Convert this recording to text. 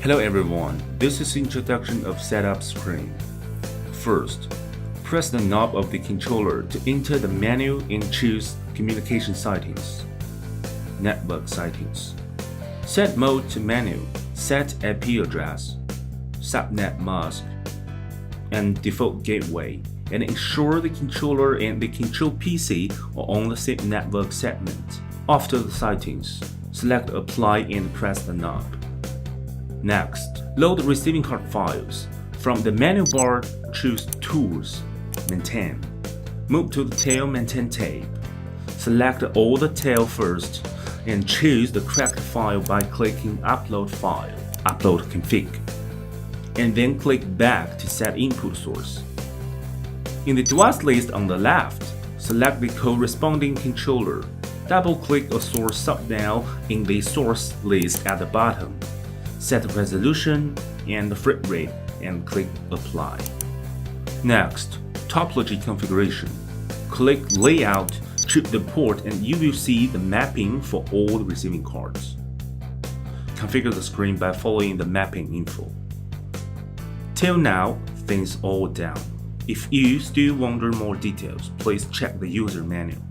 Hello everyone, this is introduction of setup screen. First, press the knob of the controller to enter the menu and choose Communication Settings, Network Settings. Set mode to menu, set IP address, subnet mask, and default gateway, and ensure the controller and the control PC are on the same network segment. After the settings, select Apply and press the knob. Next, load the receiving card files. From the menu bar, choose Tools, Maintain. Move to the Tail Maintain tab. Select all the tail first and choose the correct file by clicking Upload File, Upload Config, and then click Back to set input source. In the device list on the left, select the corresponding controller. Double-click a source sub-now in the source list at the bottom. Set the resolution and the frame rate and click Apply. Next, topology configuration. Click Layout, choose the port, and you will see the mapping for all the receiving cards. Configure the screen by following the mapping info. Till now, things all done. If you still wonder more details, please check the user manual.